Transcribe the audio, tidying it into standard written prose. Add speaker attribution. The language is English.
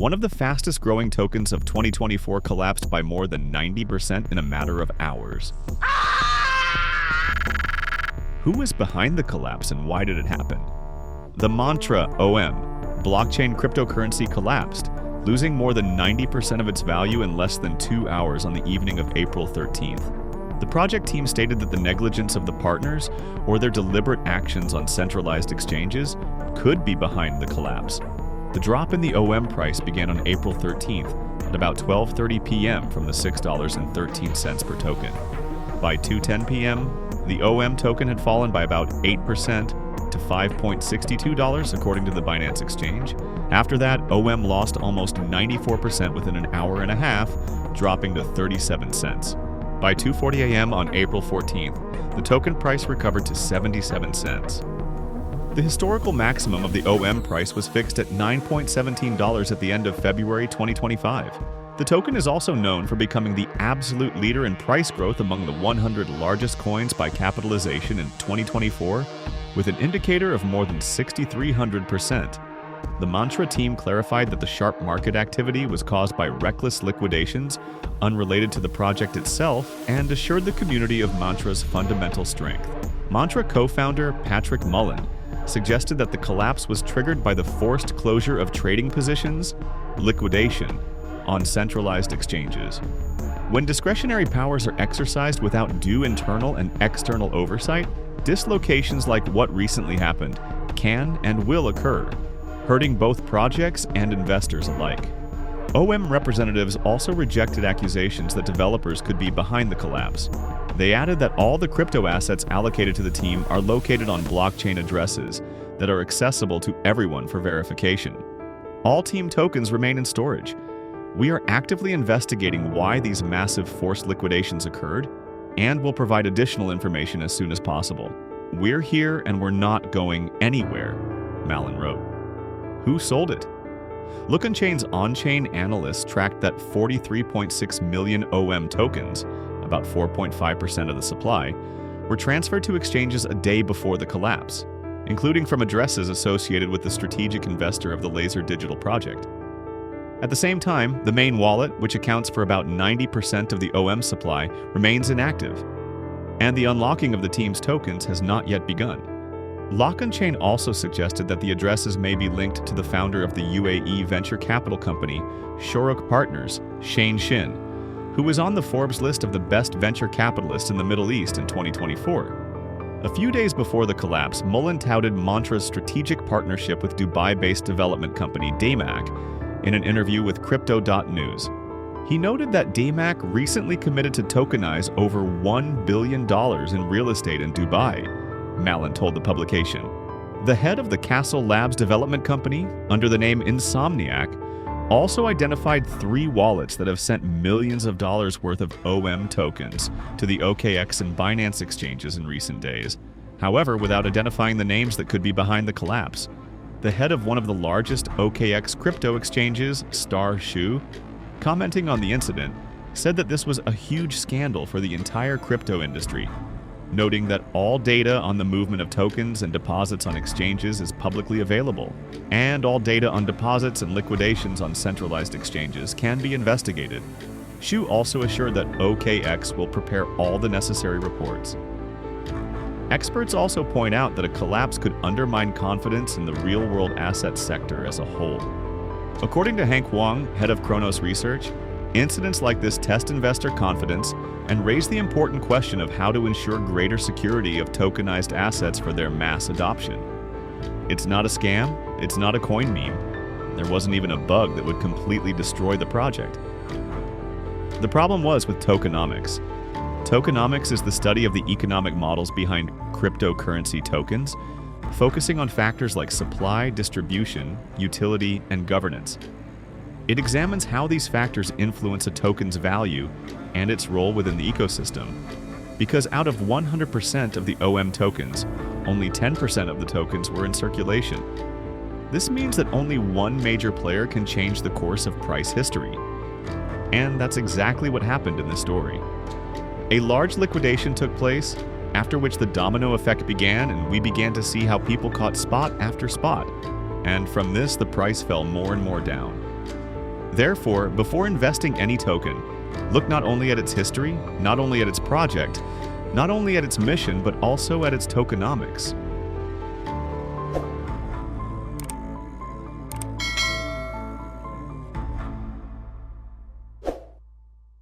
Speaker 1: One of the fastest growing tokens of 2024 collapsed by more than 90% in a matter of hours. Who was behind the collapse and why did it happen? The mantraom, blockchain cryptocurrency, collapsed, losing more than 90% of its value in less than 2 hours on the evening of April 13th. The project team stated that the negligence of the partners or their deliberate actions on centralized exchanges could be behind the collapse. The drop in the OM price began on April 13th at about 12:30 p.m. from the $6.13 per token. By 2:10 p.m., the OM token had fallen by about 8% to $5.62 according to the Binance exchange. After that, OM lost almost 94% within an hour and a half, dropping to 37 cents. By 2:40 a.m. on April 14th, the token price recovered to 77 cents. The historical maximum of the OM price was fixed at $9.17 at the end of February 2025. The token is also known for becoming the absolute leader in price growth among the 100 largest coins by capitalization in 2024, with an indicator of more than 6,300%. The Mantra team clarified that the sharp market activity was caused by reckless liquidations unrelated to the project itself and assured the community of Mantra's fundamental strength. Mantra co-founder Patrick Mullen suggested that the collapse was triggered by the forced closure of trading positions, liquidation, on centralized exchanges. When discretionary powers are exercised without due internal and external oversight, dislocations like what recently happened can and will occur, hurting both projects and investors alike. OM representatives also rejected accusations that developers could be behind the collapse. They added that all the crypto assets allocated to the team are located on blockchain addresses that are accessible to everyone for verification. All team tokens remain in storage. We are actively investigating why these massive forced liquidations occurred and will provide additional information as soon as possible. We're here and we're not going anywhere, Mullen wrote. Who sold it? Lookonchain's on-chain analysts tracked that 43.6 million OM tokens, about 4.5% of the supply, were transferred to exchanges a day before the collapse, including from addresses associated with the strategic investor of the Laser Digital project. At the same time, the main wallet, which accounts for about 90% of the OM supply, remains inactive, and the unlocking of the team's tokens has not yet begun. Lookonchain also suggested that the addresses may be linked to the founder of the UAE venture capital company, Shorok Partners, Shane Shin, who was on the Forbes list of the best venture capitalists in the Middle East in 2024. A few days before the collapse, Mullen touted Mantra's strategic partnership with Dubai-based development company Daymac in an interview with Crypto.news. He noted that Daymac recently committed to tokenize over $1 billion in real estate in Dubai, Mullen told the publication. The head of the Castle Labs development company, under the name Insomniac, also identified 3 wallets that have sent millions of dollars worth of OM tokens to the OKX and Binance exchanges in recent days. However, without identifying the names that could be behind the collapse. The head of one of the largest OKX crypto exchanges, Star Shu, commenting on the incident, said that this was a huge scandal for the entire crypto industry, noting that all data on the movement of tokens and deposits on exchanges is publicly available, and all data on deposits and liquidations on centralized exchanges can be investigated. Shu also assured that OKX will prepare all the necessary reports. Experts also point out that a collapse could undermine confidence in the real-world assets sector as a whole. According to Hank Wang, head of Kronos Research, incidents like this test investor confidence and raise the important question of how to ensure greater security of tokenized assets for their mass adoption. It's not a scam, it's not a coin meme. There wasn't even a bug that would completely destroy the project. The problem was with tokenomics. Tokenomics is the study of the economic models behind cryptocurrency tokens, focusing on factors like supply, distribution, utility, and governance. It examines how these factors influence a token's value and its role within the ecosystem. Because out of 100% of the OM tokens, only 10% of the tokens were in circulation. This means that only one major player can change the course of price history. And that's exactly what happened in this story. A large liquidation took place, after which the domino effect began and we began to see how people caught spot after spot. And from this, the price fell more and more down. Therefore, before investing any token, look not only at its history, not only at its project, not only at its mission, but also at its tokenomics.